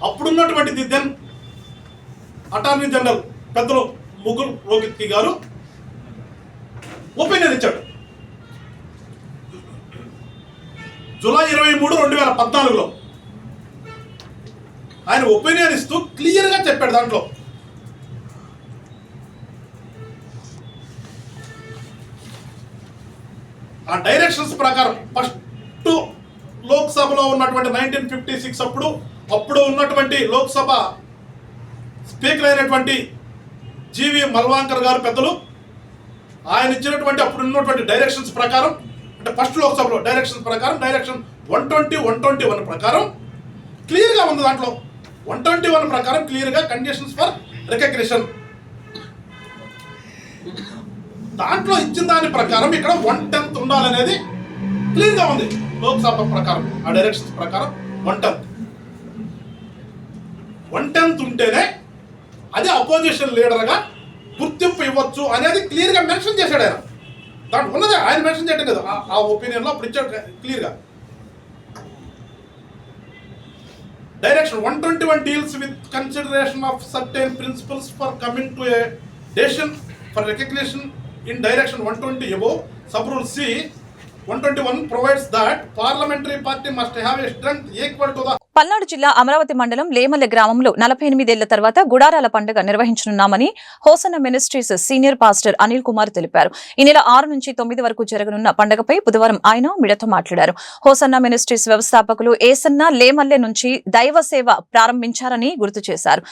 అప్పుడున్నటువంటి దెన్ అటార్నీ జనరల్ పెద్దలు ముకుల్ రోహిత్కి గారు ఒపీనియన్ ఇచ్చాడు. జూలై 23, 2014లో ఆయన ఒపీనియన్ ఇస్తూ క్లియర్గా చెప్పాడు. దాంట్లో ఆ డైరెక్షన్స్ ప్రకారం ఫస్ట్ లోక్సభలో ఉన్నటువంటి 1956 అప్పుడు ఉన్నటువంటి లోక్సభ స్పీకర్ అయినటువంటి జీవి మల్వాంకర్ గారు పెద్దలు ఆయన ఇచ్చినటువంటి అప్పుడు ఉన్నటువంటి డైరెక్షన్స్ ప్రకారం, అంటే ఫస్ట్ లోక్సభలో డైరెక్షన్స్ ప్రకారం, డైరెక్షన్ 121 ప్రకారం క్లియర్గా ఉంది. దాంట్లో 121 ప్రకారం క్లియర్గా కండిషన్స్ ఫర్ రికగ్నిషన్, దాంట్లో ఇచ్చిన దాని ప్రకారం ఇక్కడ 1/10 ఉండాలనేది క్లియర్గా ఉంది. లోక్సభ ప్రకారం ఆ డైరెక్షన్స్ ప్రకారం 1/10 ఉంటేనే అది అపోజిషన్ లీడర్గా గుర్తింపు ఇవ్వచ్చు అనేది క్లియర్గా మెన్షన్ చేశాడు ఆయన. దాంట్లో ఉన్నదే ఆయన మెన్షన్ చేయడం కదా ఆ ఒపీనియన్లో అప్పుడు ఇచ్చాడు క్లియర్గా. Direction 121 deals with consideration of certain principles for coming to a decision for recognition in Direction 120 above. Sub-rule C 121 provides that parliamentary party must have a strength equal to the. Palnadu జిల్లా అమరావతి మండలం లేమల్లె గ్రామంలో 48 ఏళ్ల తర్వాత గుడారాల పండుగ నిర్వహించనున్నామని Hosanna Ministries senior pastor Anil Kumar తెలిపారు. ఈ నెల 6 నుంచి 9 వరకు జరగనున్న పండుగపై బుధవారం ఆయన మీడియాతో మాట్లాడారు. హోసన్న మినిస్ట్రీస్ వ్యవస్థాపకులు ఏసన్న లేమల్లె నుంచి దైవ సేవ ప్రారంభించారని గుర్తు చేశారు.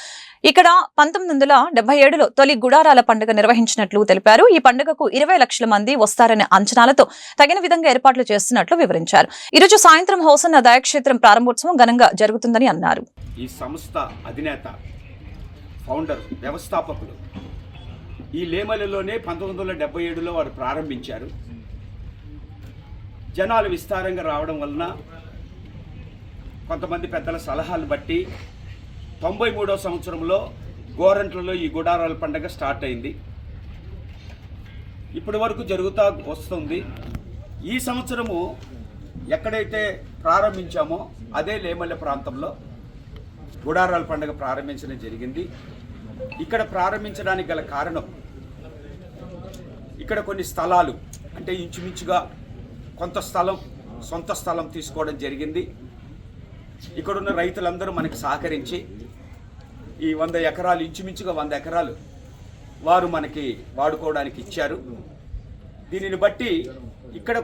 ఇక్కడ 1977లో తొలి గుడారాల పండుగ నిర్వహించినట్లు తెలిపారు. ఈ పండుగకు 20 లక్షల మంది వస్తారనే అంచనాలతో తగిన విధంగా ఏర్పాట్లు చేస్తున్నట్లు వివరించారు. ఈరోజు సాయంత్రం హోసన్న దయాక్షేత్రం ప్రారంభోత్సవం ఘనంగా జరుగుతుందని అన్నారు. ఈ సంస్థ అధినేత, ఫౌండర్, వ్యవస్థాపకులు ఈ లేమలలోనే 1977లో వారు ప్రారంభించారు. జనాలు విస్తారంగా రావడం వలన కొంతమంది పెద్దల సలహాలు బట్టి 93వ సంవత్సరంలో గోరంట్లలో ఈ గుడారాల పండుగ స్టార్ట్ అయింది. ఇప్పటి వరకు జరుగుతూ వస్తుంది. ఈ సంవత్సరము ఎక్కడైతే ప్రారంభించామో అదే లేమల్లె ప్రాంతంలో గుడారాల పండుగ ప్రారంభించడం జరిగింది. ఇక్కడ ప్రారంభించడానికి గల కారణం, ఇక్కడ కొన్ని స్థలాలు అంటే ఇంచుమించుగా కొంత స్థలం, సొంత స్థలం తీసుకోవడం జరిగింది. ఇక్కడున్న రైతులందరూ మనకి సహకరించి ఈ 100 ఎకరాలు, ఇంచుమించుగా 100 ఎకరాలు వారు మనకి వాడుకోవడానికి ఇచ్చారు. దీనిని బట్టి ఇక్కడ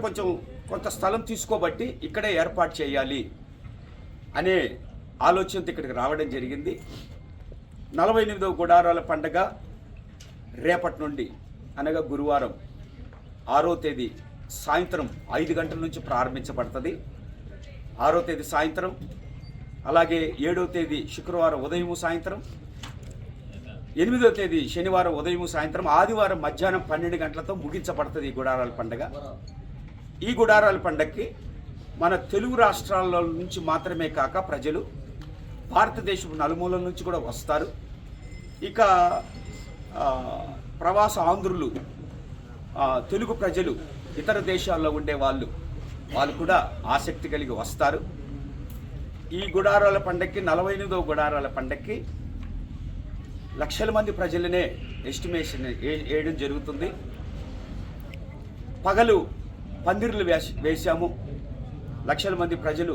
కొంత స్థలం తీసుకోబట్టి ఇక్కడే ఏర్పాటు చేయాలి అనే ఆలోచనతో ఇక్కడికి రావడం జరిగింది. 48వ గుడారాల పండగ రేపటి నుండి అనగా గురువారం 6వ తేదీ సాయంత్రం 5 గంటల నుంచి ప్రారంభించబడుతుంది. 6వ తేదీ సాయంత్రం, అలాగే 7వ తేదీ శుక్రవారం ఉదయం సాయంత్రం, 8వ తేదీ శనివారం ఉదయం సాయంత్రం, ఆదివారం మధ్యాహ్నం 12 గంటలతో ముగించబడుతుంది ఈ గుడారాల పండుగ. ఈ గుడారాల పండుగకి మన తెలుగు రాష్ట్రాల నుంచి మాత్రమే కాక ప్రజలు భారతదేశం నలుమూలల నుంచి కూడా వస్తారు. ఇక ప్రవాస ఆంధ్రులు, తెలుగు ప్రజలు, ఇతర దేశాల్లో ఉండే వాళ్ళు కూడా ఆసక్తి కలిగి వస్తారు. ఈ గుడారాల పండగకి, 48వ గుడారాల పండగకి లక్షల మంది ప్రజలనే ఎస్టిమేషన్ వేయడం జరుగుతుంది. పగలు పందిర్లు వేశాము, లక్షల మంది ప్రజలు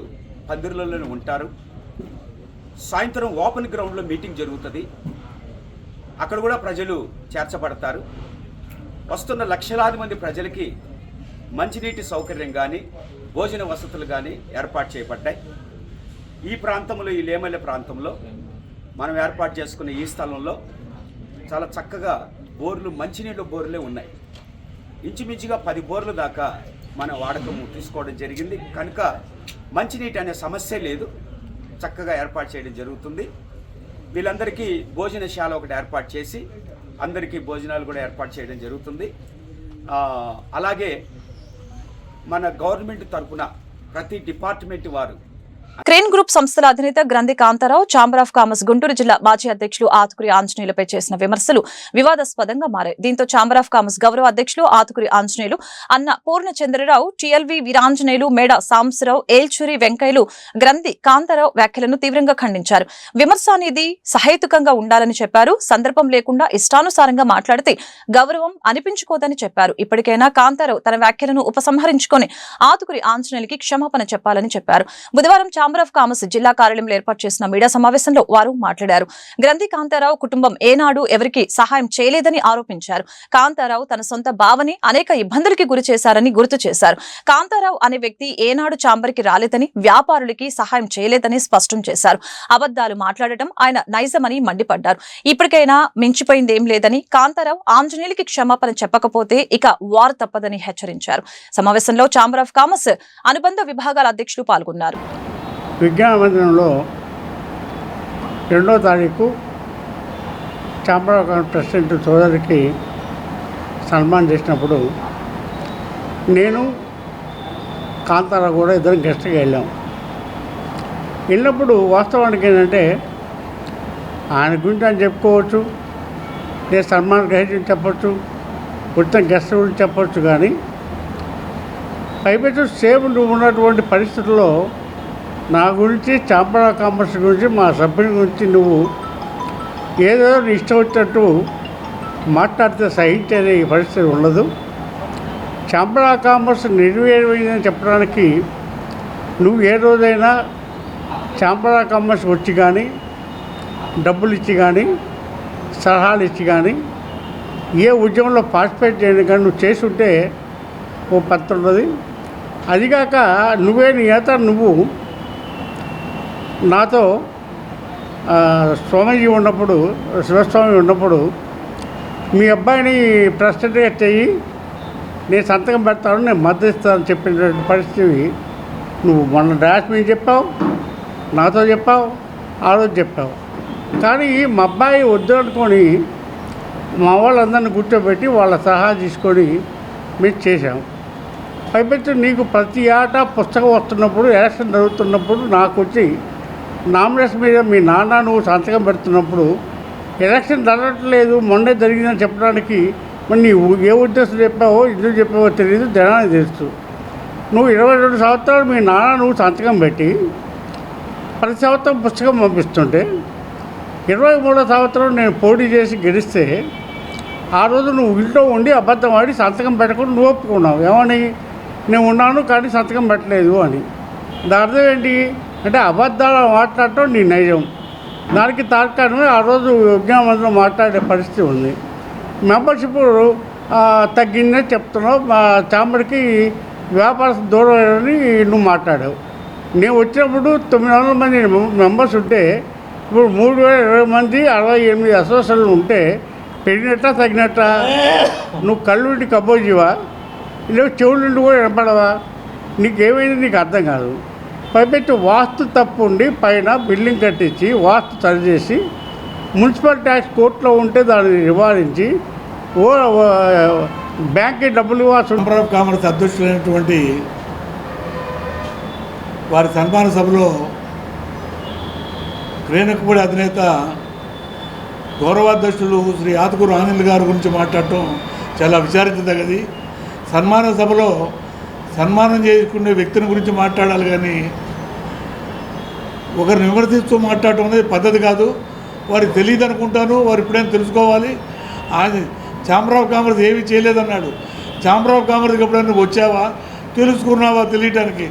పందిర్లలోనే ఉంటారు. సాయంత్రం ఓపెన్ గ్రౌండ్లో మీటింగ్ జరుగుతుంది, అక్కడ కూడా ప్రజలు చేర్చబడతారు. వస్తున్న లక్షలాది మంది ప్రజలకి మంచినీటి సౌకర్యం కానీ, భోజన వసతులు కానీ ఏర్పాటు చేయబడ్డాయి. ఈ ప్రాంతంలో, ఈ లేమల్లె ప్రాంతంలో మనం ఏర్పాటు చేసుకున్న ఈ స్థలంలో చాలా చక్కగా బోర్లు, మంచినీళ్ళ బోర్లే ఉన్నాయి. ఇంచుమించుగా 10 బోర్లు దాకా మన వాడకము తీసుకోవడం జరిగింది. కనుక మంచినీటి అనే సమస్య లేదు, చక్కగా ఏర్పాటు చేయడం జరుగుతుంది. వీళ్ళందరికీ భోజనశాల ఒకటి ఏర్పాటు చేసి అందరికీ భోజనాలు కూడా ఏర్పాటు చేయడం జరుగుతుంది. అలాగే మన గవర్నమెంట్ తరఫున ప్రతి డిపార్ట్మెంట్ వారు, క్రేన్ గ్రూప్ సంస్థల అధినేత గ్రంథి Kantharao chamber of commerce Guntur జిల్లా మాజీ అధ్యక్షులు ఆతుకురి ఆంజనేయులపై చేసిన విమర్శలు వివాదాస్పదంగా మారాయి. దీంతో ఛాంబర్ ఆఫ్ కామర్స్ గౌరవ అధ్యక్షులు ఆతుకురి ఆంజనేయులు, అన్న పూర్ణచంద్రరావు, టిఎల్వి వీరాంజనేయులు, మేడ సాంబశివరావు, ఏల్చూరి వెంకయ్యలు గ్రంథి కాంతారావు వ్యాఖ్యలను తీవ్రంగా ఖండించారు. విమర్శ అనేది సహేతుకంగా ఉండాలని చెప్పారు. సందర్భం లేకుండా ఇష్టానుసారంగా మాట్లాడితే గౌరవం అనిపించుకోదని చెప్పారు. ఇప్పటికైనా కాంతారావు తన వ్యాఖ్యలను ఉపసంహరించుకొని ఆతుకురి ఆంజనేయులకి క్షమాపణ చెప్పాలని చెప్పారు. బుధవారం ఛాంబర్ ఆఫ్ కామర్స్ జిల్లా కార్యాలయంలో ఏర్పాటు చేసిన మీడియా సమావేశంలో వారు మాట్లాడారు. గ్రంథి కాంతారావు కుటుంబం ఏనాడు ఎవరికి సహాయం చేయలేదని ఆరోపించారు. కాంతారావు తన సొంత భావని అనేక ఇబ్బందులకి గురి చేశారని గుర్తు చేశారు. కాంతారావు అనే వ్యక్తి ఏనాడు ఛాంబర్కి రాలేదని, వ్యాపారులకి సహాయం చేయలేదని స్పష్టం చేశారు. అబద్దాలు మాట్లాడటం ఆయన నైజమని మండిపడ్డారు. ఇప్పటికైనా మించిపోయిందేం లేదని, కాంతారావు ఆంజనేయులకి క్షమాపణ చెప్పకపోతే ఇక వార్ తప్పదని హెచ్చరించారు. సమావేశంలో ఛాంబర్ ఆఫ్ కామర్స్ అనుబంధ విభాగాల అధ్యక్షులు పాల్గొన్నారు. విజ్ఞాన మందిరంలో 2వ తారీఖు ఛాంబర్ ఆఫ్ కామర్స్ ప్రెసిడెంట్ సోదరికి సన్మానం చేసినప్పుడు నేను కాంతారావు కూడా ఇద్దరం గెస్ట్గా వెళ్ళినప్పుడు వాస్తవానికి ఏంటంటే ఆయన గురించి ఆయన చెప్పుకోవచ్చు, నేను సల్మాన్ గురించి చెప్పొచ్చు, ఉత్తమ గెస్ట్ గురించి చెప్పొచ్చు, కానీ పైపెచ్చు సేమ్ నువ్వు ఉన్నటువంటి పరిస్థితుల్లో నా గురించి చాంబర్ ఆఫ్ కామర్స్ గురించి మా సభ్యుని గురించి నువ్వు ఏదో ఇష్టం వచ్చినట్టు మాట్లాడితే సహించేది పరిస్థితి ఉండదు. చాంబర్ ఆఫ్ కామర్స్ నిర్వీర్యమైందని చెప్పడానికి నువ్వు ఏ రోజైనా చాంబర్ ఆఫ్ కామర్స్ వచ్చి కానీ డబ్బులు ఇచ్చి కానీ సలహాలు ఇచ్చి కానీ ఏ ఉద్యమంలో పార్టిసిపేట్ చేయడం కానీ నువ్వు చేసి ఉంటే ఓ పత్రం ఉన్నది. అదిగాక నువ్వే నీ ఏత నువ్వు నాతో స్వామీజీ ఉన్నప్పుడు, శివస్వామి ఉన్నప్పుడు మీ అబ్బాయిని ప్రెసిడెంట్గా చెయ్యి, నేను సంతకం పెడతాను, నేను మద్దతు ఇస్తానని చెప్పినటువంటి పరిస్థితి నువ్వు మొన్న డాష్ మీద చెప్పావు, నాతో చెప్పావు, ఆ రోజు చెప్పావు. కానీ మా అబ్బాయి వద్దు అనుకొని మా వాళ్ళందరినీ కూర్చోబెట్టి వాళ్ళ సలహా తీసుకొని మేము చేసాము. పైపెచ్చు నీకు ప్రతి ఏటా పుస్తకం వస్తున్నప్పుడు, ఎలక్షన్ జరుగుతున్నప్పుడు నాకు వచ్చి నామినేషన్ మీద మీ నాన్న నువ్వు సంతకం పెడుతున్నప్పుడు ఎలక్షన్ జరగట్లేదు మొన్నే జరిగిందని చెప్పడానికి మరి నీవు ఏ ఉద్దేశం చెప్పావో ఎందుకు చెప్పావో తెలియదు, జనానికి తెలుసు. నువ్వు 22 సంవత్సరాలు మీ నాన్న నువ్వు సంతకం పెట్టి ప్రతి సంవత్సరం పుస్తకం పంపిస్తుంటే 23వ సంవత్సరం నేను పోటీ చేసి గెలిస్తే ఆ రోజు నువ్వు ఇంట్లో ఉండి అబద్ధం ఆడి సంతకం పెట్టకుండా నువ్వు ఒప్పుకున్నావు. ఏమని? నేను ఉన్నాను కానీ సంతకం పెట్టలేదు అని. దాని అర్థం ఏంటి అంటే అబద్ధాలు మాట్లాడటం నీ నైజం. దానికి తార్కాణమే ఆ రోజు విజ్ఞాపనలో మాట్లాడే పరిస్థితి ఉంది. మెంబర్షిప్ తగ్గిందని చెప్తున్నావు, మా చాంబర్కి వ్యాపారం దూరం అని నువ్వు మాట్లాడావు. నేను వచ్చినప్పుడు 900 మంది మెంబర్స్ ఉంటే ఇప్పుడు 3020 మంది 68 అసోసియేషన్లు ఉంటే పెరిగినట్టా తగినట్టా? నువ్వు కళ్ళుండి కబ్బోజీవా, లేవు చెవులుండి కూడా వినపడవా? నీకేమైంది నీకు అర్థం కాదు. పైపెట్టి వాస్తు తప్పు ఉండి పైన బిల్డింగ్ కట్టించి వాస్తు సరిచేసి మున్సిపల్ ట్యాక్స్ కోర్టులో ఉంటే దాన్ని నివారించి బ్యాంక్కి డబ్బులు ఇవ్వాల్సి. చాంబర్ ఆఫ్ కామర్స్ అధ్యక్షులైనటువంటి వారి సన్మాన సభలో రేణుకపూడి అధినేత గౌరవాధ్యక్షులు శ్రీ ఆతుకూరు ఆంజనేయులు గారి గురించి మాట్లాడటం చాలా విచారించదగ్గది. సన్మాన సభలో సన్మానం చేసుకునే వ్యక్తిని గురించి మాట్లాడాలి కానీ ఒకరిని విమర్శిస్తూ మాట్లాడటం అనేది పద్ధతి కాదు. వారికి తెలియదు అనుకుంటాను, వారు ఇప్పుడైనా తెలుసుకోవాలి. అది చాంబర్ ఆఫ్ కామర్స్ ఏమీ చేయలేదన్నాడు. చాంబర్ ఆఫ్ కామర్స్కి ఎప్పుడైనా వచ్చావా, తెలుసుకున్నావా తెలియటానికి?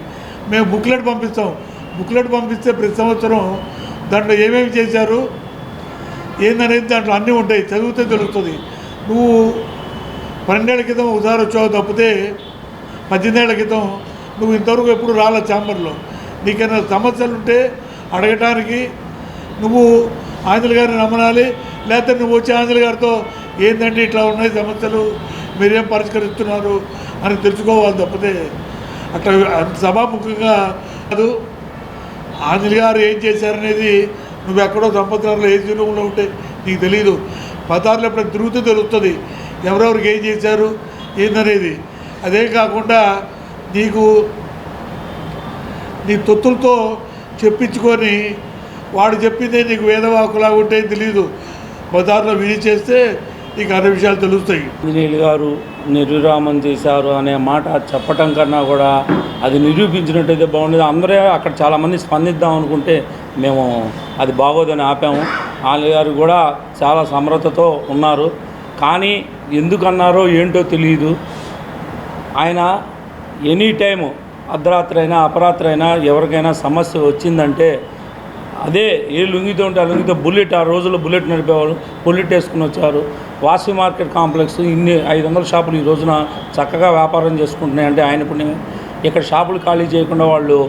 మేము బుక్లెట్ పంపిస్తాం. బుక్లెట్ పంపిస్తే ప్రతి సంవత్సరం దాంట్లో ఏమేమి చేశారు ఏందనేది దాంట్లో అన్నీ ఉంటాయి, చదివితే తెలుస్తుంది. నువ్వు 12 ఏళ్ల క్రితం ఒకసారి వచ్చావు తప్పితే 18 ఏళ్ల క్రితం నువ్వు ఇంతవరకు ఎప్పుడు రాలే చాంబర్లో. నీకైనా సమస్యలు ఉంటే అడగటానికి నువ్వు ఆంజనేయులు గారిని నమ్మనాలి, లేకపోతే నువ్వు వచ్చి ఆంజనేయులు గారితో ఏంటంటే ఇట్లా ఉన్నాయి సమస్యలు, మీరేం పరిష్కరిస్తున్నారు అని తెలుసుకోవాలి తప్పితే అట్లా సభాముఖంగా కాదు. ఆంజనేయులు గారు ఏం చేశారనేది నువ్వు ఎక్కడో సంపత్సరాల్లో ఏసీ రూమ్లో ఉంటే నీకు తెలియదు. 16 ఎప్పుడు తిరుగుతూ తెలుస్తుంది ఎవరెవరికి ఏం చేశారు ఏందనేది. అదే కాకుండా నీకు నీ తొత్తులతో చెప్పించుకొని వాడు చెప్పిందే నీకు వేదవాకులా ఉంటే తెలియదు. 16లో విధి చేస్తే నీకు అన్ని విషయాలు తెలుస్తాయి. ఆంజనేయులు గారు నిర్విరామం చేశారు అనే మాట చెప్పటం కన్నా కూడా అది నిరూపించినట్టయితే బాగుండేది. అందరూ అక్కడ చాలామంది స్పందిద్దాం అనుకుంటే మేము అది బాగోదని ఆపాము. ఆంజనేయులు గారు కూడా చాలా సమర్థతతో ఉన్నారు, కానీ ఎందుకన్నారో ఏంటో తెలియదు. ఆయన ఎనీ టైము అర్ధరాత్రి అయినా అపరాత్రి అయినా ఎవరికైనా సమస్య వచ్చిందంటే అదే ఏ లుంగితో ఉంటే ఆ లుంగితో బుల్లెట్, ఆ రోజుల్లో బుల్లెట్ నడిపేవాళ్ళు, బుల్లెట్ వేసుకుని వచ్చారు. వాసి మార్కెట్ కాంప్లెక్స్ ఇన్ని 500 షాపులు ఈ రోజున చక్కగా వ్యాపారం చేసుకుంటున్నాయి. అంటే ఆయన పుణ్యమే. ఇక్కడ షాపులు ఖాళీ చేయకుండా వాళ్ళు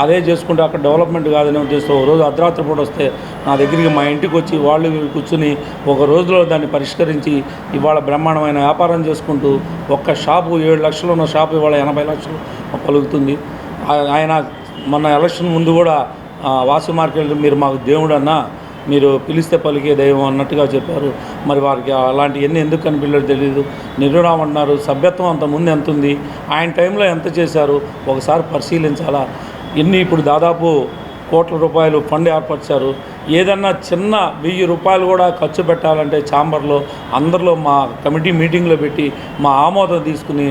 అదే చేసుకుంటే అక్కడ డెవలప్మెంట్ కాదని ఉద్దేశంతో రోజు అర్ధరాత్రి పూట వస్తే నా దగ్గరికి మా ఇంటికి వచ్చి వాళ్ళు కూర్చుని ఒక రోజులో దాన్ని పరిష్కరించి ఇవాళ బ్రహ్మాండమైన వ్యాపారం చేసుకుంటూ ఒక్క షాపు 7 లక్షలు ఉన్న షాపు ఇవాళ 80 లక్షలు పలుకుతుంది. ఆయన మొన్న ఎలక్షన్ ముందు కూడా వాసు మార్కెట్ మీరు మాకు దేవుడు అన్నా, మీరు పిలిస్తే పలికే దైవం అన్నట్టుగా చెప్పారు. మరి వారికి అలాంటివన్నీ ఎందుకు కనిపించలేదు తెలియదు. నిర్విరామం అన్నారు, సభ్యత్వం అంత ముందు ఎంత ఉంది, ఆయన టైంలో ఎంత చేశారు ఒకసారి పరిశీలించాలా. ఇప్పుడు దాదాపు కోట్ల రూపాయలు ఫండ్ ఏర్పరిచారు. ఏదన్నా చిన్న 1000 రూపాయలు కూడా ఖర్చు పెట్టాలంటే ఛాంబర్లో అందరిలో మా కమిటీ మీటింగ్లో పెట్టి మా ఆమోదం తీసుకుని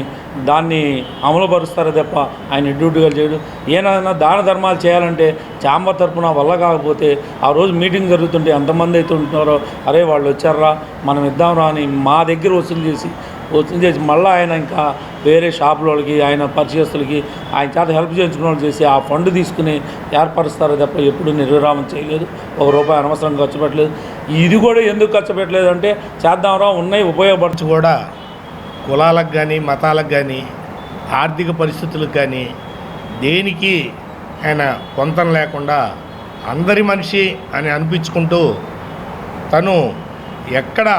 దాన్ని అమలుపరుస్తారే తప్ప ఆయన డ్యూటీగా చేయడు. ఏదైనా దాన ధర్మాలు చేయాలంటే ఛాంబర్ తరఫున వల్ల కాకపోతే ఆ రోజు మీటింగ్ జరుగుతుంటే ఎంతమంది అయితే ఉంటున్నారో అరే వాళ్ళు వచ్చారా మనం ఇద్దాంరా అని మా దగ్గర వసూలు చేసి మళ్ళీ ఆయన ఇంకా వేరే షాపులకి ఆయన పరిచయస్తులకి ఆయన చేత హెల్ప్ చేయించుకున్న వాళ్ళు చేసి ఆ ఫండ్ తీసుకుని ఏర్పరుస్తారో తప్ప ఎప్పుడు నిర్విరామం చేయలేదు. ₹1 అనవసరం ఖర్చు పెట్టలేదు. ఇది కూడా ఎందుకు ఖర్చు పెట్టలేదు అంటే చేద్దాంరా ఉన్నాయి ఉపయోగపడచ్చు కూడా కులాలకు కానీ మతాలకు కానీ ఆర్థిక పరిస్థితులకు కానీ దేనికి ఆయన పొంతం లేకుండా అందరి మనిషి అని అనిపించుకుంటూ తను ఎక్కడ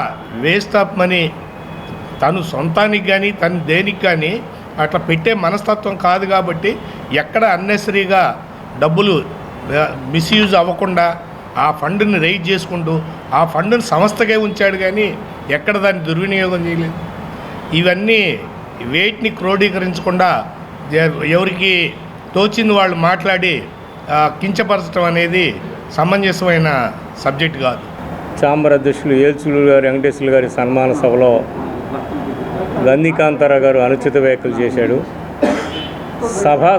వేస్ట్ ఆఫ్ మనీ తను సొంతానికి కానీ తను దేనికి కానీ అట్లా పెట్టే మనస్తత్వం కాదు. కాబట్టి ఎక్కడ అన్నెసరీగా డబ్బులు మిస్యూజ్ అవ్వకుండా ఆ ఫండ్ని రైజ్ చేసుకుంటూ ఆ ఫండ్ని సంస్థకే ఉంచాడు కానీ ఎక్కడ దాన్ని దుర్వినియోగం చేయలేదు. ఇవన్నీ వేటిని క్రోడీకరించకుండా ఎవరికి తోచింది వాళ్ళు మాట్లాడి కించపరచడం అనేది సమంజసమైన సబ్జెక్ట్ కాదు. ఛాంబర్ అధ్యక్షులు ఏల్చులు గారి వెంకటేశ్వర గారి సన్మాన సభలో గంధికాంతారావు గారు అనుచిత వ్యాఖ్యలు చేశాడు.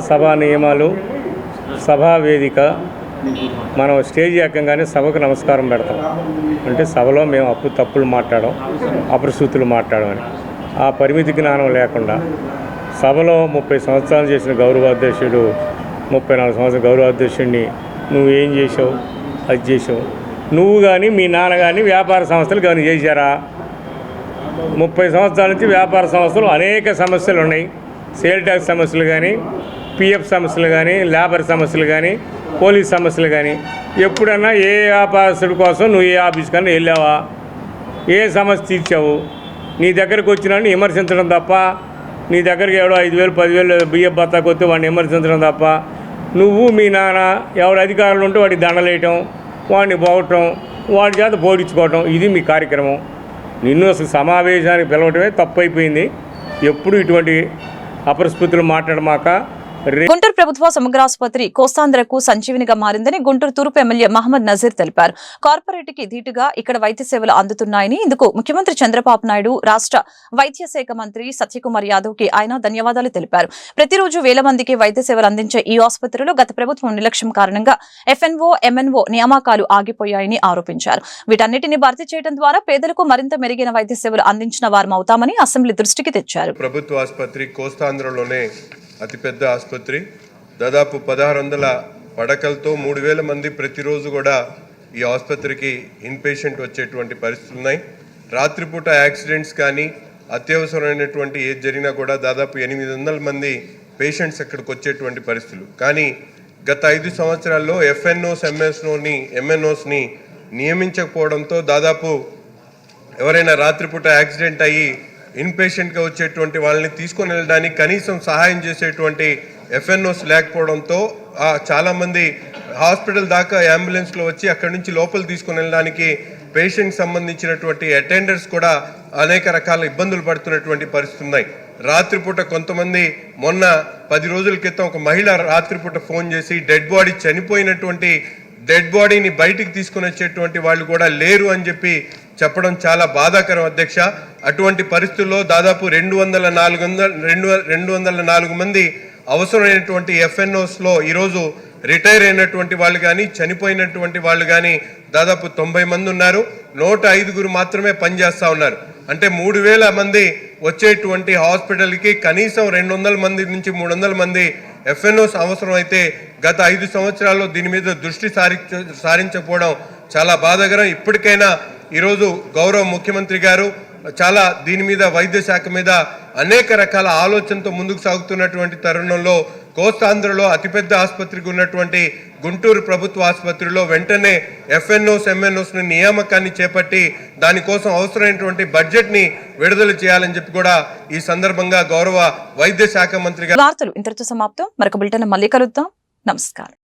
సభా నియమాలు, సభా వేదిక, మనం స్టేజ్ ఎక్కగానే సభకు నమస్కారం పెడతాం. అంటే సభలో మేము తప్పులు మాట్లాడడం, అప్రసూతులు మాట్లాడమని ఆ పరిమితి జ్ఞానం లేకుండా సభలో 30 సంవత్సరాలు చేసిన గౌరవాధ్యక్షుడు 34 సంవత్సరాల గౌరవాధ్యక్షుడిని నువ్వేం చేసావు, అది చేసావు. నువ్వు కానీ మీ నాన్న కానీ వ్యాపార సంస్థలు కానీ చేశారా? 30 సంవత్సరాల నుంచి వ్యాపార సంస్థలు అనేక సమస్యలు ఉన్నాయి. సేల్ ట్యాక్స్ సమస్యలు కానీ, పిఎఫ్ సమస్యలు కానీ, లేబర్ సమస్యలు కానీ, పోలీస్ సమస్యలు కానీ. ఎప్పుడన్నా ఏ వ్యాపారస్తుడి కోసం నువ్వు ఏ ఆఫీస్ కన్నా వెళ్ళావా? ఏ సమస్య తీర్చావు? నీ దగ్గరకు వచ్చినాన్ని విమర్శించడం తప్ప, నీ దగ్గరికి ఎవడో 5,000 10,000 బియ్యం బత్తాకు వస్తే వాడిని విమర్శించడం తప్ప, నువ్వు మీ నాన్న ఎవరు అధికారులు ఉంటే వాడికి దండలేయటం, వాడిని పోవటం, వాడి చేత పోడించుకోవటం, ఇది మీ కార్యక్రమం. నిన్ను అసలు సమావేశానికి పిలవటమే తప్పు అయిపోయింది. ఎప్పుడు ఇటువంటి అపరిస్థితులు మాట్లాడమాక. గుంటూరు ప్రభుత్వ సమగ్ర ఆసుపత్రి కోస్తాంధ్రకు సంజీవినిగా మారిందని గుంటూరు తూర్పు ఎమ్మెల్యే మహమ్మద్ నజీర్ తెలిపారు. కార్పొరేట్ కి ధీటుగా ఇక్కడ వైద్య సేవలు అందుతున్నాయని, ఇందుకు ముఖ్యమంత్రి చంద్రబాబు నాయుడు, రాష్ట్ర వైద్య శాఖ మంత్రి సత్యకుమార్ యాదవ్ కి ఆయన ధన్యవాదాలు తెలిపారు. ప్రతిరోజు వేల మందికి వైద్య సేవలు అందించే ఈ ఆసుపత్రిలో గత ప్రభుత్వం నిర్లక్ష్యం కారణంగా FNO, MNO నియామకాలు ఆగిపోయాయని ఆరోపించారు. వీటన్నిటిని భర్తీ చేయడం ద్వారా పేదలకు మరింత మెరుగైన వైద్య సేవలు అందించిన వారమవుతామని అసెంబ్లీ దృష్టికి తెచ్చారు. ప్రభుత్వ ఆసుపత్రి కోస్తాంధ్రలోనే అతిపెద్ద ఆసుపత్రి. దాదాపు 1600 పడకలతో 3000 మంది ప్రతిరోజు కూడా ఈ ఆసుపత్రికి ఇన్పేషెంట్ వచ్చేటువంటి పరిస్థితులు ఉన్నాయి. రాత్రిపూట యాక్సిడెంట్స్ కానీ అత్యవసరమైనటువంటి ఏది జరిగినా కూడా దాదాపు 800 మంది పేషెంట్స్ అక్కడికి వచ్చేటువంటి పరిస్థితులు. కానీ గత 5 సంవత్సరాల్లో FNOs, MNOsని నియమించకపోవడంతో దాదాపు ఎవరైనా రాత్రిపూట యాక్సిడెంట్ అయ్యి ఇన్పేషెంట్గా వచ్చేటువంటి వాళ్ళని తీసుకొని వెళ్ళడానికి కనీసం సహాయం చేసేటువంటి FNOs లేకపోవడంతో చాలామంది హాస్పిటల్ దాకా అంబులెన్స్లో వచ్చి అక్కడి నుంచి లోపల తీసుకొని వెళ్ళడానికి పేషెంట్కి సంబంధించినటువంటి అటెండర్స్ కూడా అనేక రకాల ఇబ్బందులు పడుతున్నటువంటి పరిస్థితులు ఉన్నాయి. రాత్రిపూట కొంతమంది మొన్న 10 రోజుల క్రితం ఒక మహిళ రాత్రిపూట ఫోన్ చేసి చనిపోయినటువంటి డెడ్ బాడీని బయటికి తీసుకుని వచ్చేటువంటి వాళ్ళు కూడా లేరు అని చెప్పడం చాలా బాధాకరం అధ్యక్ష. అటువంటి పరిస్థితుల్లో దాదాపు 204 మంది అవసరమైనటువంటి FNOsలో ఈరోజు రిటైర్ అయినటువంటి వాళ్ళు కానీ చనిపోయినటువంటి వాళ్ళు కానీ దాదాపు 90 మంది ఉన్నారు. 105 మాత్రమే పనిచేస్తూ ఉన్నారు. అంటే 3000 మంది వచ్చేటువంటి హాస్పిటల్కి కనీసం 200 మంది నుంచి 300 మంది FNOs అవసరం అయితే గత 5 సంవత్సరాల్లో దీని మీద దృష్టి సారించకపోవడం చాలా బాధాకరం. ఇప్పటికైనా ఈరోజు గౌరవ ముఖ్యమంత్రి గారు చాలా దీని మీద వైద్య శాఖ మీద అనేక రకాల ఆలోచనతో ముందుకు సాగుతున్నటువంటి తరుణంలో కోస్తాంధ్రలో అతిపెద్ద ఆసుపత్రికి ఉన్నటువంటి గుంటూరు ప్రభుత్వ ఆసుపత్రిలో వెంటనే FNOs, MNOsని నియామకాన్ని చేపట్టి దానికోసం అవసరమైనటువంటి బడ్జెట్ని విడుదల చేయాలని చెప్పి కూడా ఈ సందర్భంగా గౌరవ వైద్య శాఖ మంత్రి గారు. వార్తలు ఇంతటితో సమాప్తం. మరొక బులెటిన్ మళ్ళీ కలుద్దాం. నమస్కారం.